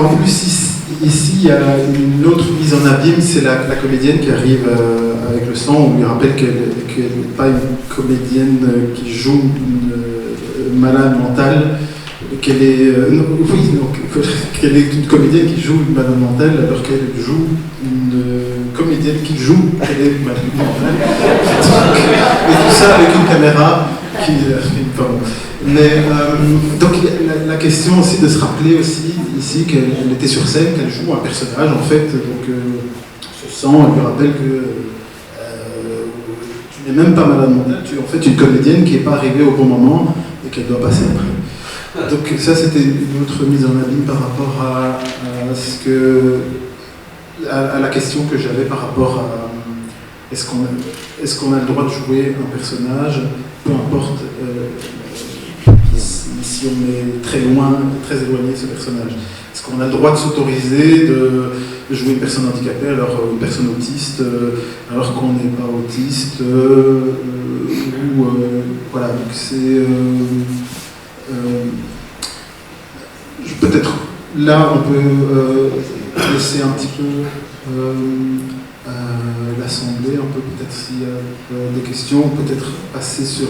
En plus, ici, il y a une autre mise en abîme, c'est la comédienne qui arrive avec le sang. On lui rappelle qu'elle n'est pas une comédienne qui joue une malade mentale, qu'elle est, qu'elle est une comédienne qui joue une malade mentale, alors qu'elle joue une comédienne qui joue qu'elle est une malade mentale. Et tout ça avec une caméra qui... Mais donc la question aussi de se rappeler aussi ici qu'elle était sur scène, qu'elle joue un personnage en fait, donc ce sang, elle lui rappelle que tu n'es même pas malade mentale, tu es en fait une comédienne qui n'est pas arrivée au bon moment et qu'elle doit passer après. Donc ça c'était une autre mise en abîme par rapport à ce que à la question que j'avais par rapport à est-ce qu'on a le droit de jouer un personnage, peu importe si on est très loin, très éloigné de ce personnage. Est-ce qu'on a le droit de s'autoriser de jouer une personne handicapée, alors une personne autiste, alors qu'on n'est pas autiste, ou voilà, donc c'est peut-être là on peut laisser un petit peu l'assemblée, on peut peut-être s'il y a des questions, peut-être passer sur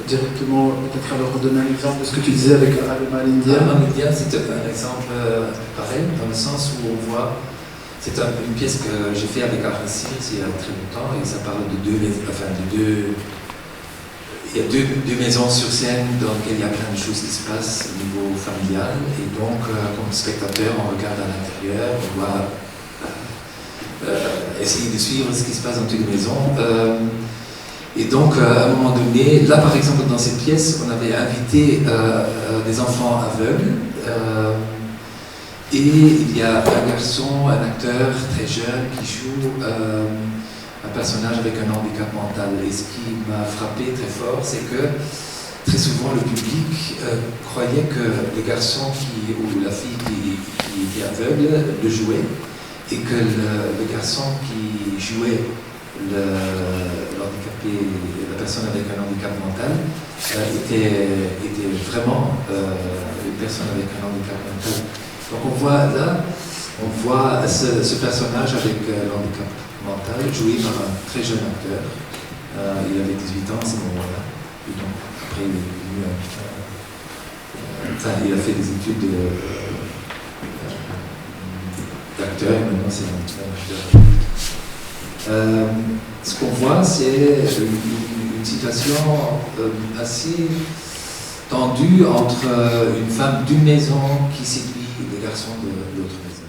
directement, peut-être alors donner un exemple de ce que tu disais avec Alma l'Indien. Alma l'Indien, c'est un exemple pareil, dans le sens où on voit, c'est une pièce que j'ai fait avec Aracir il y a très longtemps, et ça parle de il y a deux maisons sur scène dans lesquelles il y a plein de choses qui se passent au niveau familial, et donc comme spectateur on regarde à l'intérieur, on doit essayer de suivre ce qui se passe dans toutes les maisons. Et donc, à un moment donné, là par exemple dans cette pièce, on avait invité des enfants aveugles, et il y a un garçon, un acteur très jeune qui joue un personnage avec un handicap mental. Et ce qui m'a frappé très fort, c'est que très souvent le public croyait que le garçon ou la fille qui était aveugle le jouait, et que le garçon qui jouait l'handicapé, la personne avec un handicap mental était vraiment une personne avec un handicap mental. Donc on voit ce personnage avec l'handicap mental joué par un très jeune acteur. Il avait 18 ans à ce moment-là. Et donc après il a fait des études d'acteur et maintenant c'est un acteur. Ce qu'on voit, c'est une situation assez tendue entre une femme d'une maison qui séduit des garçons de l'autre maison.